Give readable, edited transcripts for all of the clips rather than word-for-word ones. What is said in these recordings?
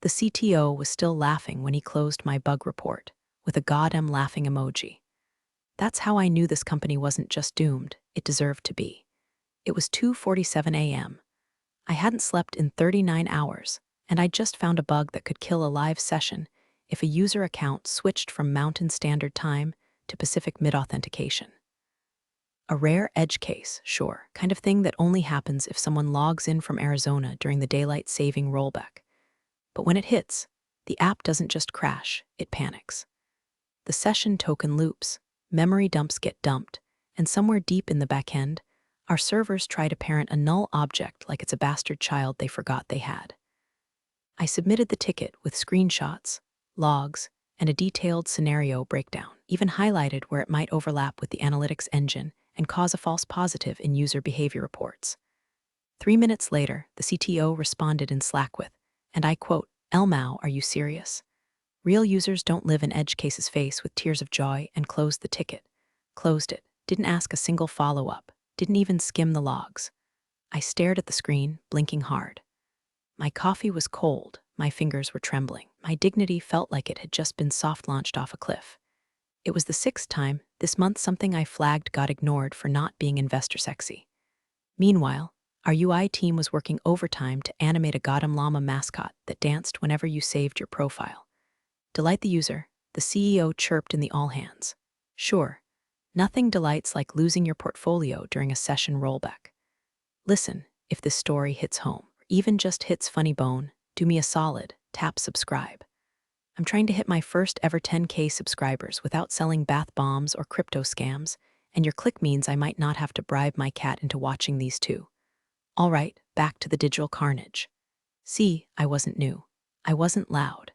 The CTO was still laughing when he closed my bug report, with a goddamn laughing emoji. That's how I knew this company wasn't just doomed, it deserved to be. It was 2:47 a.m. I hadn't slept in 39 hours, and I'd just found a bug that could kill a live session if a user account switched from Mountain Standard Time to Pacific Mid-Authentication. A rare edge case, sure, kind of thing that only happens if someone logs in from Arizona during the daylight saving rollback. But when it hits, the app doesn't just crash, it panics. The session token loops, memory dumps get dumped, and somewhere deep in the backend, our servers try to parent a null object like it's a bastard child they forgot they had. I submitted the ticket with screenshots, logs, and a detailed scenario breakdown, even highlighted where it might overlap with the analytics engine and cause a false positive in user behavior reports. 3 minutes later, the CTO responded in Slack with, and I quote, "Elmao, are you serious? Real users don't live in edge case's face with tears of joy," and closed the ticket. Closed it, didn't ask a single follow-up, didn't even skim the logs. I stared at the screen, blinking hard. My coffee was cold, my fingers were trembling. My dignity felt like it had just been soft-launched off a cliff. It was the 6th time this month something I flagged got ignored for not being investor sexy. Meanwhile, our UI team was working overtime to animate a Gotham Llama mascot that danced whenever you saved your profile. Delight the user, the CEO chirped in the all-hands. Sure, nothing delights like losing your portfolio during a session rollback. Listen, if this story hits home, or even just hits funny bone, do me a solid, tap subscribe. I'm trying to hit my first ever 10K subscribers without selling bath bombs or crypto scams, and your click means I might not have to bribe my cat into watching these too. All right, back to the digital carnage. See, I wasn't new. I wasn't loud.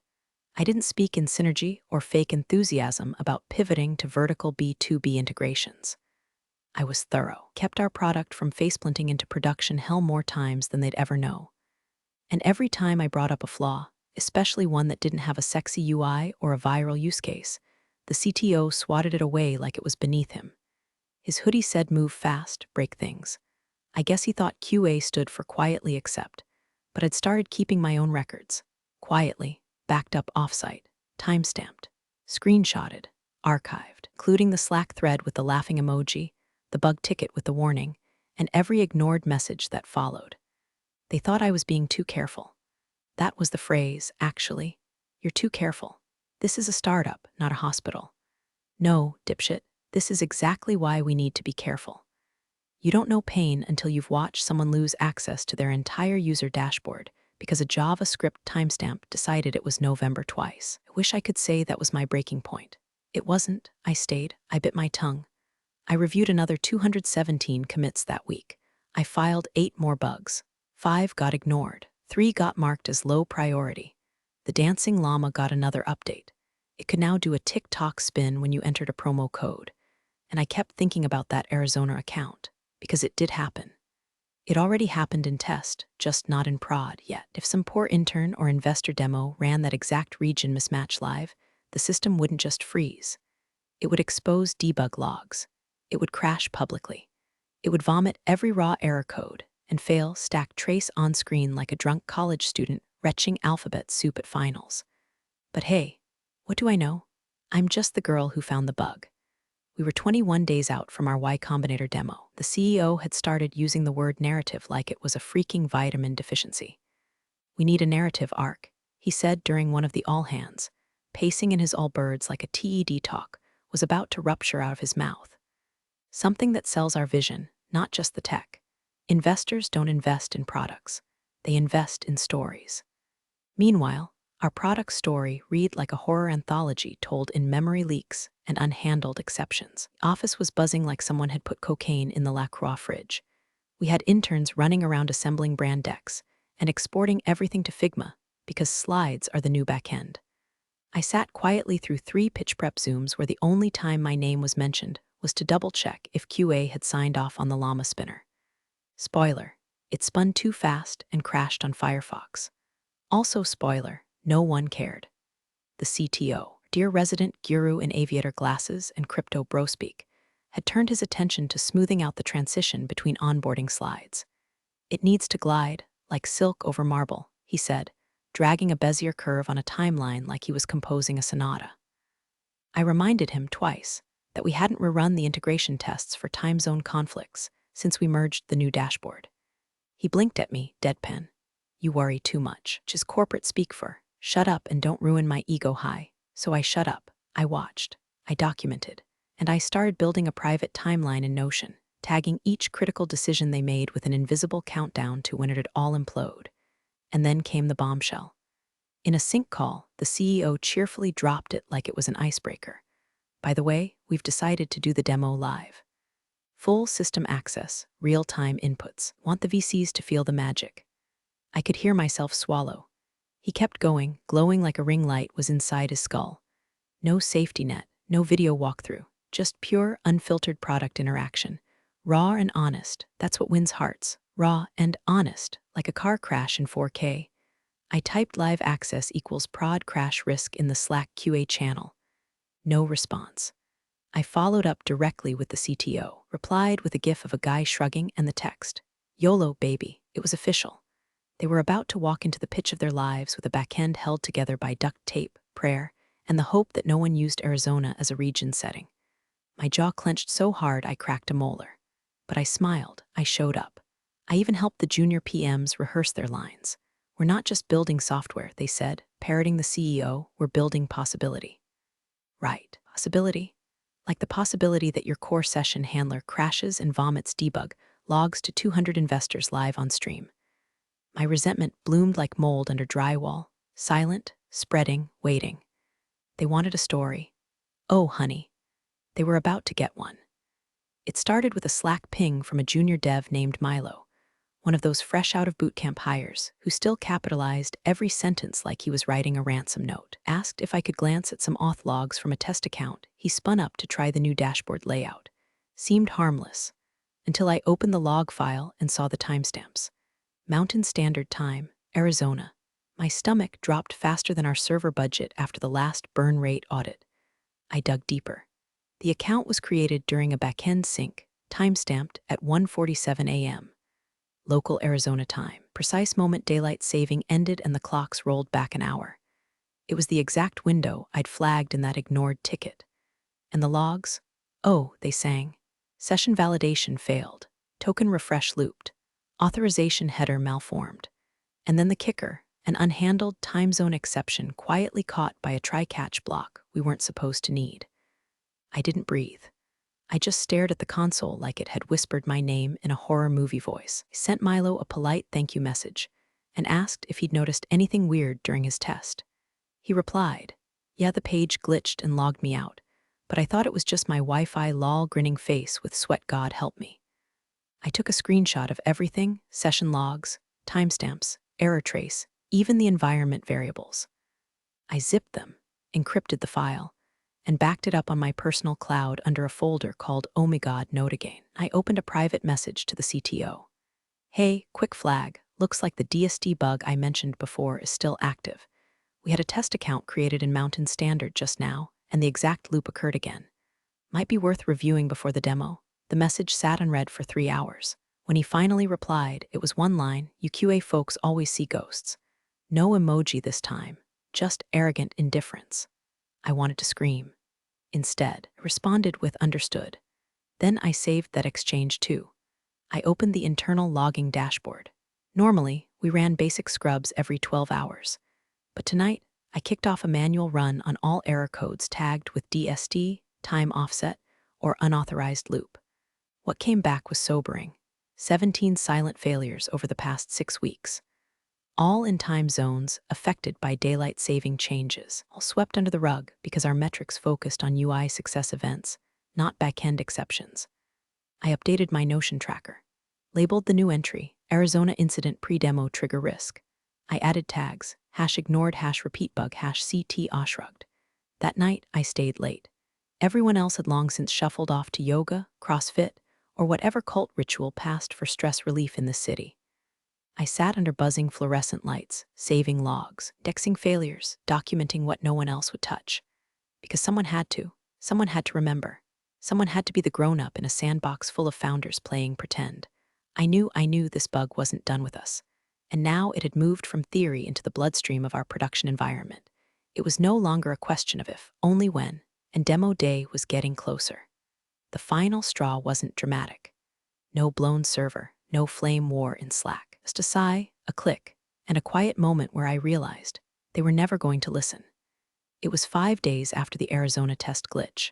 I didn't speak in synergy or fake enthusiasm about pivoting to vertical B2B integrations. I was thorough, kept our product from faceplanting into production hell more times than they'd ever know. And every time I brought up a flaw, especially one that didn't have a sexy UI or a viral use case, the CTO swatted it away like it was beneath him. His hoodie said move fast, break things. I guess he thought QA stood for quietly accept, but I'd started keeping my own records. Quietly, backed up offsite, timestamped, screenshotted, archived, including the Slack thread with the laughing emoji, the bug ticket with the warning, and every ignored message that followed. They thought I was being too careful. That was the phrase, actually. You're too careful. This is a startup, not a hospital. No, dipshit, this is exactly why we need to be careful. You don't know pain until you've watched someone lose access to their entire user dashboard because a JavaScript timestamp decided it was November twice. I wish I could say that was my breaking point. It wasn't. I stayed. I bit my tongue. I reviewed another 217 commits that week. I filed 8 more bugs. 5 got ignored. 3 got marked as low priority. The dancing llama got another update. It could now do a TikTok spin when you entered a promo code. And I kept thinking about that Arizona account, because it did happen. It already happened in test, just not in prod yet. If some poor intern or investor demo ran that exact region mismatch live, the system wouldn't just freeze. It would expose debug logs. It would crash publicly. It would vomit every raw error code and fail stack trace on screen like a drunk college student retching alphabet soup at finals. But hey, what do I know? I'm just the girl who found the bug. We were 21 days out from our Y-Combinator demo. The CEO had started using the word narrative like it was a freaking vitamin deficiency. We need a narrative arc, he said during one of the all-hands. Pacing in his all-birds like a TED talk was about to rupture out of his mouth. Something that sells our vision, not just the tech. Investors don't invest in products. They invest in stories. Meanwhile, our product story read like a horror anthology told in memory leaks and unhandled exceptions. The office was buzzing like someone had put cocaine in the LaCroix fridge. We had interns running around assembling brand decks and exporting everything to Figma because slides are the new backend. I sat quietly through 3 pitch prep Zooms where the only time my name was mentioned was to double-check if QA had signed off on the llama spinner. Spoiler, it spun too fast and crashed on Firefox. Also spoiler, no one cared. The CTO, dear resident guru in aviator glasses and crypto brospeak, had turned his attention to smoothing out the transition between onboarding slides. It needs to glide, like silk over marble, he said, dragging a Bezier curve on a timeline like he was composing a sonata. I reminded him twice that we hadn't rerun the integration tests for time zone conflicts since we merged the new dashboard. He blinked at me, deadpan. You worry too much, which is corporate speak for, shut up and don't ruin my ego high. So I shut up, I watched, I documented, and I started building a private timeline in Notion, tagging each critical decision they made with an invisible countdown to when it'd all implode. And then came the bombshell. In a sync call, the CEO cheerfully dropped it like it was an icebreaker. By the way, we've decided to do the demo live. Full system access, real-time inputs. Want the VCs to feel the magic. I could hear myself swallow. He kept going, glowing like a ring light was inside his skull. No safety net, no video walkthrough, just pure, unfiltered product interaction. Raw and honest, that's what wins hearts. Raw and honest, like a car crash in 4K. I typed live access equals prod crash risk in the Slack QA channel. No response. I followed up directly with the CTO, replied with a gif of a guy shrugging and the text, YOLO, baby, it was official. They were about to walk into the pitch of their lives with a backend held together by duct tape, prayer, and the hope that no one used Arizona as a region setting. My jaw clenched so hard I cracked a molar. But I smiled, I showed up. I even helped the junior PMs rehearse their lines. We're not just building software, they said, parroting the CEO, we're building possibility. Right, possibility? Like the possibility that your core session handler crashes and vomits debug logs to 200 investors live on stream. My resentment bloomed like mold under drywall, silent, spreading, waiting. They wanted a story. Oh, honey. They were about to get one. It started with a Slack ping from a junior dev named Milo, one of those fresh out of bootcamp hires who still capitalized every sentence like he was writing a ransom note. Asked if I could glance at some auth logs from a test account, he spun up to try the new dashboard layout. Seemed harmless, until I opened the log file and saw the timestamps. Mountain Standard Time, Arizona. My stomach dropped faster than our server budget after the last burn rate audit. I dug deeper. The account was created during a backend sync, timestamped at 1:47 a.m. Local Arizona time. Precise moment daylight saving ended and the clocks rolled back an hour. It was the exact window I'd flagged in that ignored ticket. And the logs? Oh, they sang. Session validation failed. Token refresh looped. Authorization header malformed. And then the kicker, an unhandled time zone exception quietly caught by a try-catch block we weren't supposed to need. I didn't breathe. I just stared at the console like it had whispered my name in a horror movie voice. I sent Milo a polite thank you message and asked if he'd noticed anything weird during his test. He replied, yeah, the page glitched and logged me out, but I thought it was just my Wi-Fi lol grinning face with sweat God help me. I took a screenshot of everything, session logs, timestamps, error trace, even the environment variables. I zipped them, encrypted the file, and backed it up on my personal cloud under a folder called Oh My God Note Again. I opened a private message to the CTO. Hey, quick flag, looks like the DSD bug I mentioned before is still active. We had a test account created in Mountain Standard just now, and the exact loop occurred again. Might be worth reviewing before the demo. The message sat unread for 3 hours. When he finally replied, it was one line, you QA folks always see ghosts. No emoji this time, just arrogant indifference. I wanted to scream. Instead, I responded with understood. Then I saved that exchange too. I opened the internal logging dashboard. Normally, we ran basic scrubs every 12 hours. But tonight, I kicked off a manual run on all error codes tagged with DSD, time offset, or unauthorized loop. What came back was sobering. 17 silent failures over the past 6 weeks. All in time zones affected by daylight saving changes, all swept under the rug because our metrics focused on UI success events, not backend exceptions. I updated my Notion tracker, labeled the new entry, Arizona Incident Pre-Demo Trigger Risk. I added tags, #ignored, #repeatbug, #CTO shrugged. That night, I stayed late. Everyone else had long since shuffled off to yoga, CrossFit, or whatever cult ritual passed for stress relief in the city. I sat under buzzing fluorescent lights, saving logs, indexing failures, documenting what no one else would touch. Because someone had to remember. Someone had to be the grown-up in a sandbox full of founders playing pretend. I knew this bug wasn't done with us. And now it had moved from theory into the bloodstream of our production environment. It was no longer a question of if, only when, and demo day was getting closer. The final straw wasn't dramatic. No blown server, no flame war in Slack. Just a sigh, a click, and a quiet moment where I realized they were never going to listen. It was 5 days after the Arizona test glitch.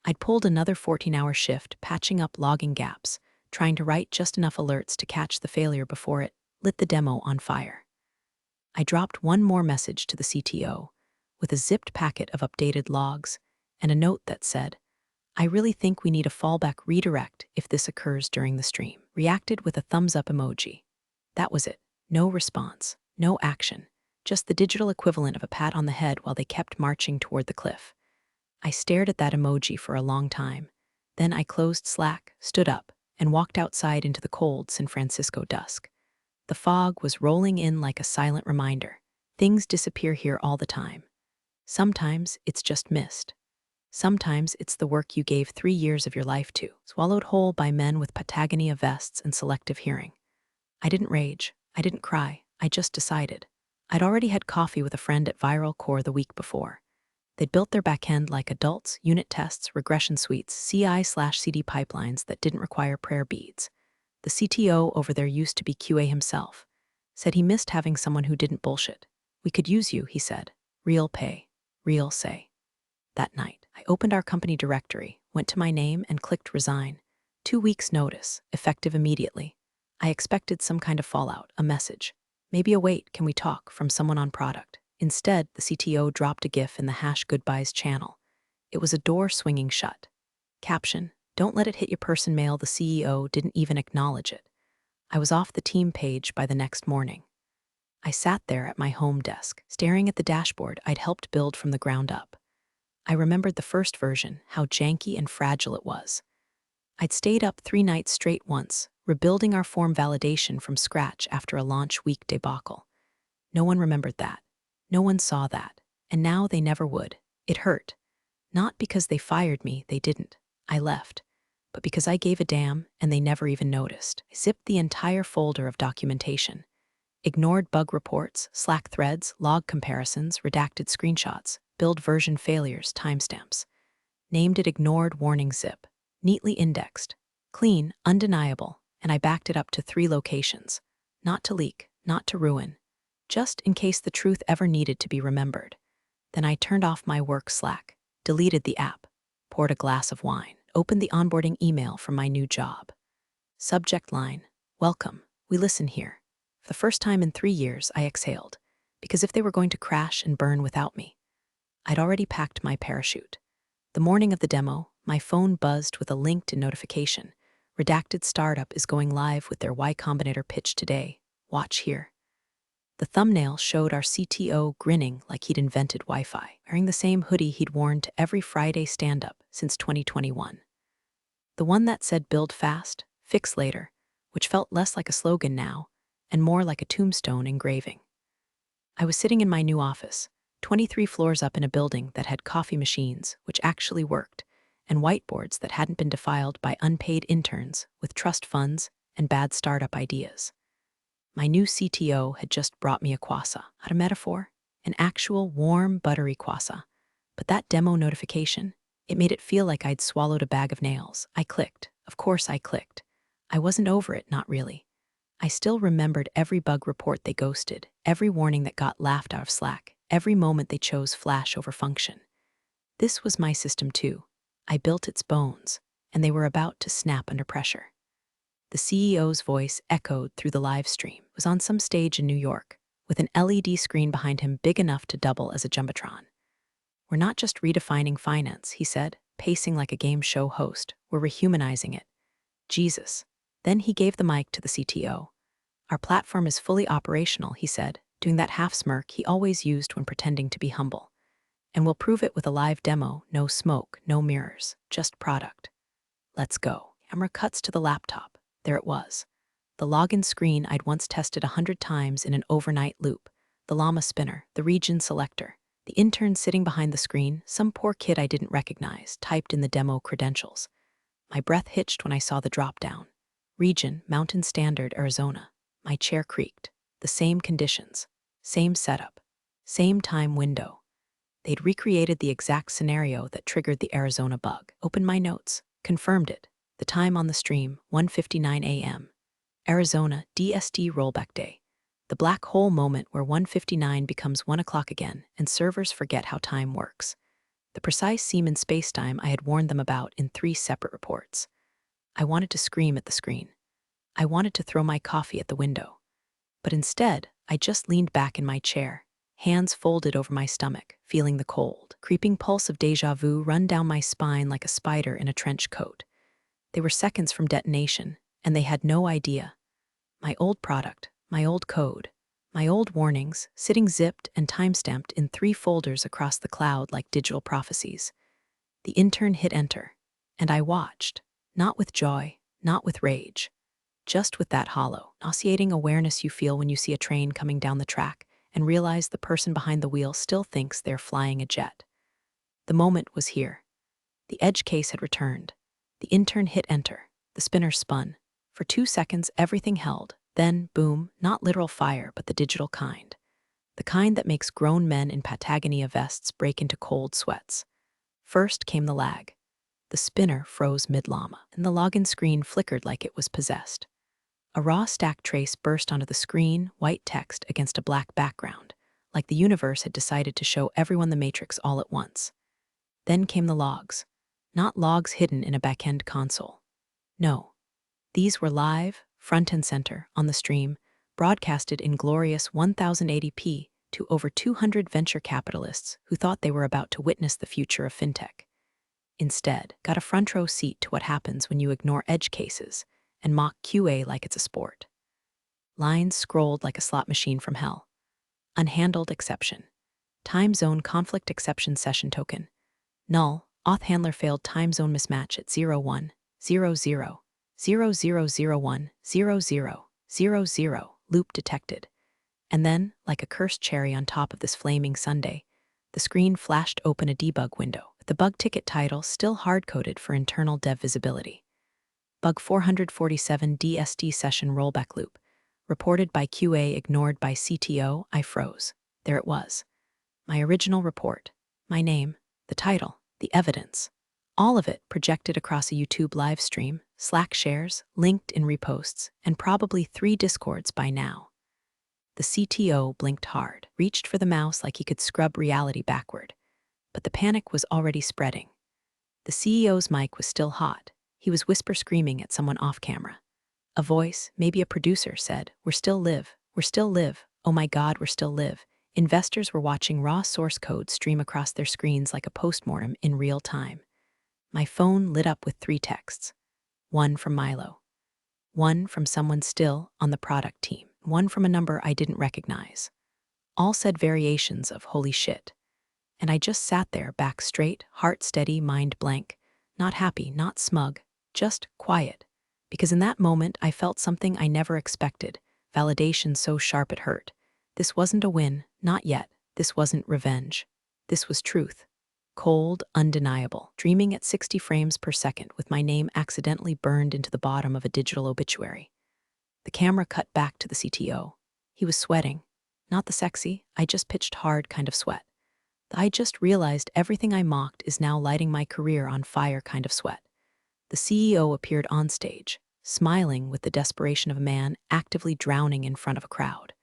I'd pulled another 14-hour shift, patching up logging gaps, trying to write just enough alerts to catch the failure before it lit the demo on fire. I dropped one more message to the CTO with a zipped packet of updated logs and a note that said, "I really think we need a fallback redirect if this occurs during the stream." Reacted with a thumbs up emoji. That was it. No response, no action, just the digital equivalent of a pat on the head while they kept marching toward the cliff. I stared at that emoji for a long time. Then I closed Slack, stood up, and walked outside into the cold San Francisco dusk. The fog was rolling in like a silent reminder. Things disappear here all the time. Sometimes it's just mist. Sometimes it's the work you gave 3 years of your life to, swallowed whole by men with Patagonia vests and selective hearing. I didn't rage. I didn't cry. I just decided. I'd already had coffee with a friend at Viral Core the week before. They'd built their backend like adults, unit tests, regression suites, CI/CD pipelines that didn't require prayer beads. The CTO over there used to be QA himself. Said he missed having someone who didn't bullshit. "We could use you," he said. "Real pay. Real say." That night, I opened our company directory, went to my name, and clicked resign. 2 weeks' notice, effective immediately. I expected some kind of fallout, a message. Maybe a "wait, can we talk?" from someone on product. Instead, the CTO dropped a GIF in the #goodbyes channel. It was a door swinging shut. Caption, "Don't let it hit your person mail." The CEO didn't even acknowledge it. I was off the team page by the next morning. I sat there at my home desk, staring at the dashboard I'd helped build from the ground up. I remembered the first version, how janky and fragile it was. I'd stayed up 3 nights straight once, rebuilding our form validation from scratch after a launch week debacle. No one remembered that. No one saw that. And now they never would. It hurt. Not because they fired me, they didn't. I left. But because I gave a damn and they never even noticed. I zipped the entire folder of documentation. Ignored bug reports, Slack threads, log comparisons, redacted screenshots, build version failures, timestamps. Named it ignored warning zip. Neatly indexed. Clean, undeniable, and I backed it up to 3 locations. Not to leak, not to ruin. Just in case the truth ever needed to be remembered. Then I turned off my work Slack, deleted the app, poured a glass of wine, opened the onboarding email from my new job. Subject line, "Welcome, we listen here." For the first time in 3 years, I exhaled, because if they were going to crash and burn without me, I'd already packed my parachute. The morning of the demo, my phone buzzed with a LinkedIn notification. "Redacted startup is going live with their Y-Combinator pitch today. Watch here." The thumbnail showed our CTO grinning like he'd invented Wi-Fi, wearing the same hoodie he'd worn to every Friday stand-up since 2021. The one that said "Build fast, fix later," which felt less like a slogan now and more like a tombstone engraving. I was sitting in my new office, 23 floors up in a building that had coffee machines, which actually worked, and whiteboards that hadn't been defiled by unpaid interns with trust funds and bad startup ideas. My new CTO had just brought me a croissant. Not a metaphor, an actual warm, buttery croissant. But that demo notification, it made it feel like I'd swallowed a bag of nails. I clicked. Of course I clicked. I wasn't over it, not really. I still remembered every bug report they ghosted, every warning that got laughed out of Slack, every moment they chose Flash over function. This was my system too. I built its bones, and they were about to snap under pressure. The CEO's voice echoed through the live stream. It was on some stage in New York, with an LED screen behind him big enough to double as a jumbotron. "We're not just redefining finance," he said, pacing like a game show host. "We're rehumanizing it." Jesus. Then he gave the mic to the CTO. "Our platform is fully operational," he said, doing that half smirk he always used when pretending to be humble. "And we'll prove it with a live demo, no smoke, no mirrors, just product." Let's go. Camera cuts to the laptop. There it was. The login screen I'd once tested 100 times in an overnight loop. The llama spinner, the region selector. The intern sitting behind the screen, some poor kid I didn't recognize, typed in the demo credentials. My breath hitched when I saw the drop-down. Region, Mountain Standard, Arizona. My chair creaked. The same conditions, same setup, same time window. They'd recreated the exact scenario that triggered the Arizona bug. Opened my notes, confirmed it. The time on the stream, 1:59 a.m. Arizona DST rollback day. The black hole moment where 1:59 becomes 1 o'clock again and servers forget how time works. The precise seam in spacetime I had warned them about in 3 separate reports. I wanted to scream at the screen. I wanted to throw my coffee at the window. But instead, I just leaned back in my chair, hands folded over my stomach, feeling the cold, creeping pulse of déjà vu run down my spine like a spider in a trench coat. They were seconds from detonation, and they had no idea. My old product, my old code, my old warnings, sitting zipped and timestamped in 3 folders across the cloud like digital prophecies. The intern hit enter, and I watched, not with joy, not with rage, just with that hollow, nauseating awareness you feel when you see a train coming down the track and realize the person behind the wheel still thinks they're flying a jet. The moment was here. The edge case had returned. The intern hit enter. The spinner spun. For 2 seconds, everything held. Then, boom, not literal fire, but the digital kind. The kind that makes grown men in Patagonia vests break into cold sweats. First came the lag. The spinner froze mid-llama, and the login screen flickered like it was possessed. A raw stack trace burst onto the screen, white text against a black background, like the universe had decided to show everyone the matrix all at once. Then came the logs. Not logs hidden in a back-end console. No. These were live, front and center, on the stream, broadcasted in glorious 1080p to over 200 venture capitalists who thought they were about to witness the future of fintech. Instead, got a front row seat to what happens when you ignore edge cases and mock QA like it's a sport. Lines scrolled like a slot machine from hell. Unhandled exception. Time zone conflict exception session token. Null, auth handler failed time zone mismatch at 01, 00, 0001, 0000, loop detected. And then, like a cursed cherry on top of this flaming sundae, the screen flashed open a debug window, with the bug ticket title still hard-coded for internal dev visibility. Bug 447 DSD session rollback loop. Reported by QA, ignored by CTO, I froze. There it was. My original report. My name. The title. The evidence. All of it projected across a YouTube live stream, Slack shares, linked in reposts, and probably 3 Discords by now. The CTO blinked hard, reached for the mouse like he could scrub reality backward. But the panic was already spreading. The CEO's mic was still hot. He was whisper screaming at someone off camera. A voice, maybe a producer, said, "We're still live. We're still live. Oh my God, we're still live." Investors were watching raw source code stream across their screens like a postmortem in real time. My phone lit up with 3 texts. One from Milo. One from someone still on the product team. One from a number I didn't recognize. All said variations of "holy shit." And I just sat there, back straight, heart steady, mind blank. Not happy, not smug, just quiet. Because in that moment, I felt something I never expected, validation so sharp it hurt. This wasn't a win, not yet. This wasn't revenge. This was truth. Cold, undeniable, dreaming at 60 frames per second with my name accidentally burned into the bottom of a digital obituary. The camera cut back to the CTO. He was sweating. Not the sexy, I just pitched hard kind of sweat. The I just realized everything I mocked is now lighting my career on fire kind of sweat. The CEO appeared on stage, smiling with the desperation of a man actively drowning in front of a crowd.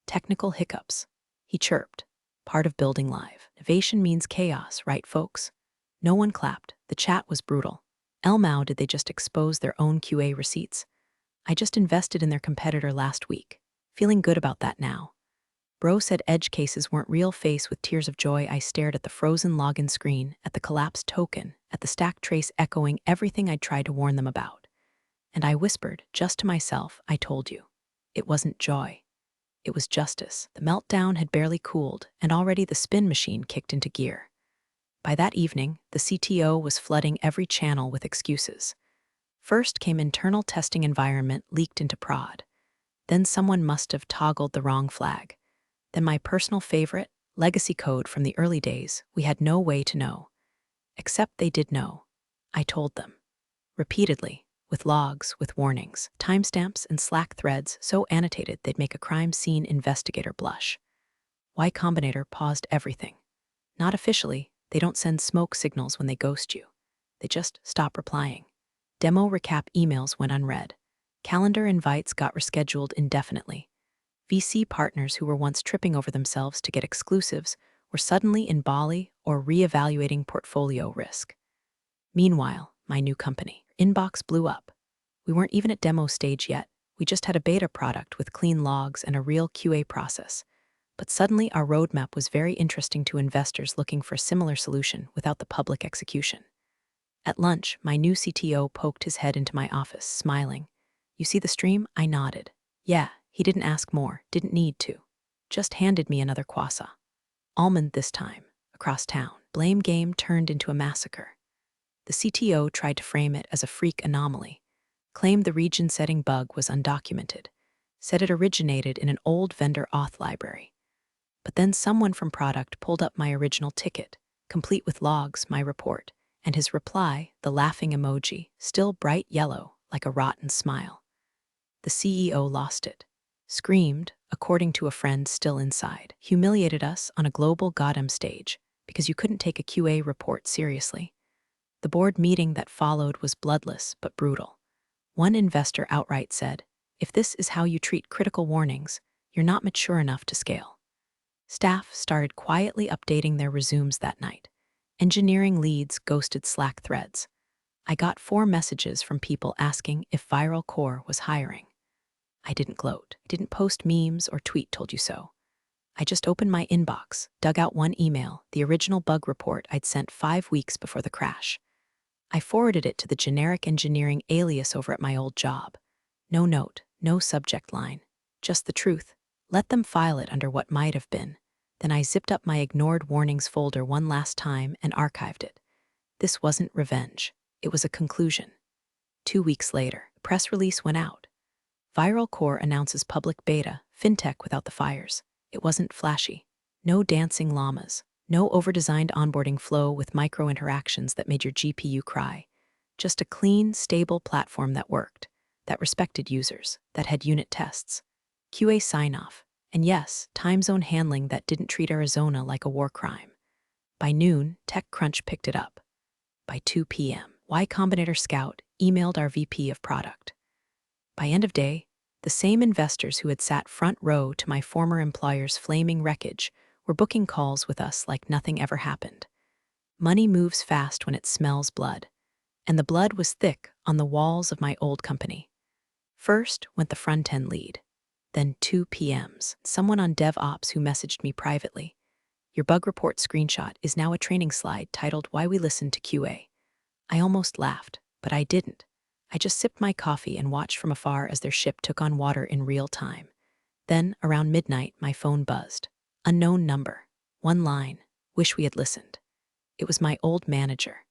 Technical hiccups. He chirped. Part of building live. Innovation means chaos, right, folks? No one clapped. The chat was brutal. Elmau, did they just expose their own QA receipts? I just invested in their competitor last week. Feeling good about that now. Bro said edge cases weren't real. Face with tears of joy, I stared at the frozen login screen, at the collapsed token, at the stack trace echoing everything I'd tried to warn them about. And I whispered, just to myself, I told you. It wasn't joy. It was justice. The meltdown had barely cooled, and already the spin machine kicked into gear. By that evening, the CTO was flooding every channel with excuses. First came internal testing environment leaked into prod. Then someone must have toggled the wrong flag. Then my personal favorite, legacy code from the early days, we had no way to know. Except they did know. I told them. Repeatedly. with logs, with warnings, timestamps, and Slack threads so annotated they'd make a crime scene investigator blush. Y-Combinator paused everything. Not officially, they don't send smoke signals when they ghost you. They just stop replying. Demo recap emails went unread. Calendar invites got rescheduled indefinitely. VC partners who were once tripping over themselves to get exclusives were suddenly in Bali or re-evaluating portfolio risk. Meanwhile, my new company, inbox blew up. We weren't even at demo stage yet. We just had a beta product with clean logs and a real QA process. But suddenly our roadmap was very interesting to investors looking for a similar solution without the public execution. At lunch, my new CTO poked his head into my office, smiling. "You see the stream?" I nodded. Yeah, he didn't ask more, didn't need to. Just handed me another kwasa. Almond this time, across town. Blame game turned into a massacre. The CTO tried to frame it as a freak anomaly, claimed the region-setting bug was undocumented, said it originated in an old vendor auth library. But then someone from product pulled up my original ticket, complete with logs, my report, and his reply, the laughing emoji, still bright yellow, like a rotten smile. The CEO lost it, screamed, according to a friend still inside, humiliated us on a global goddamn stage because you couldn't take a QA report seriously. The board meeting that followed was bloodless but brutal. One investor outright said, "If this is how you treat critical warnings, you're not mature enough to scale." Staff started quietly updating their resumes that night. Engineering leads ghosted Slack threads. I got 4 messages from people asking if Viral Core was hiring. I didn't gloat, didn't post memes or tweet "told you so." I just opened my inbox, dug out one email, the original bug report I'd sent 5 weeks before the crash. I forwarded it to the generic engineering alias over at my old job. No note, no subject line, just the truth. Let them file it under what might have been. Then I zipped up my ignored warnings folder one last time and archived it. This wasn't revenge. It was a conclusion. 2 weeks later, a press release went out. Viral Core announces public beta, fintech without the fires. It wasn't flashy. No dancing llamas. No over-designed onboarding flow with micro-interactions that made your GPU cry. Just a clean, stable platform that worked, that respected users, that had unit tests, QA sign-off, and yes, timezone handling that didn't treat Arizona like a war crime. By noon, TechCrunch picked it up. By 2 p.m., Y-Combinator Scout emailed our VP of product. By end of day, the same investors who had sat front row to my former employer's flaming wreckage were booking calls with us like nothing ever happened. Money moves fast when it smells blood, and the blood was thick on the walls of my old company. First went the front-end lead, then 2 PMs, someone on DevOps who messaged me privately. "Your bug report screenshot is now a training slide titled Why We Listen to QA." I almost laughed, but I didn't. I just sipped my coffee and watched from afar as their ship took on water in real time. Then, around midnight, my phone buzzed. Unknown number. One line. Wish we had listened. It was my old manager,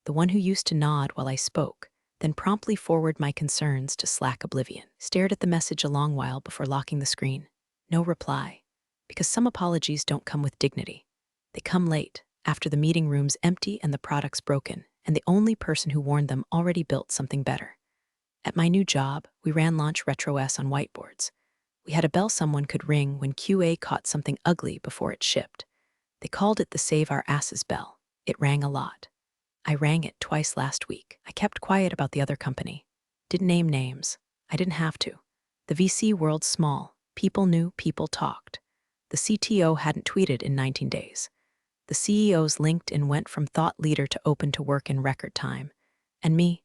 the one who used to nod while I spoke, then promptly forward my concerns to Slack oblivion. Stared at the message a long while before locking the screen. No reply. Because some apologies don't come with dignity. They come late, after the meeting room's empty and the product's broken, and the only person who warned them already built something better. At my new job, we ran launch RetroS on whiteboards. We had a bell someone could ring when QA caught something ugly before it shipped. They called it the Save Our Asses bell. It rang a lot. I rang it twice last week. I kept quiet about the other company. Didn't name names. I didn't have to. The VC world's small. People knew, people talked. The CTO hadn't tweeted in 19 days. The CEO's LinkedIn went from thought leader to open to work in record time. And me?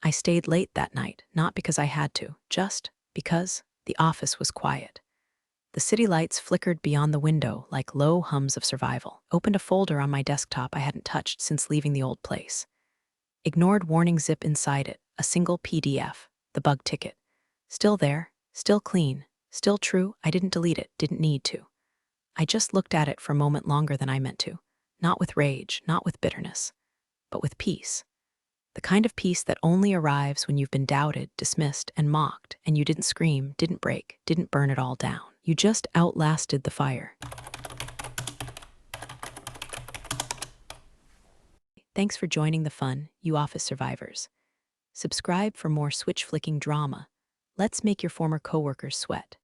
I stayed late that night, not because I had to, just because the office was quiet. The city lights flickered beyond the window like low hums of survival. Opened a folder on my desktop I hadn't touched since leaving the old place. Ignored warning zip inside it, a single PDF, the bug ticket. Still there, still clean, still true. I didn't delete it, didn't need to. I just looked at it for a moment longer than I meant to. Not with rage, not with bitterness, but with peace. The kind of peace that only arrives when you've been doubted, dismissed, and mocked, and you didn't scream, didn't break, didn't burn it all down. You just outlasted the fire. Thanks for joining the fun, you office survivors. Subscribe for more switch flicking drama. Let's make your former coworkers sweat.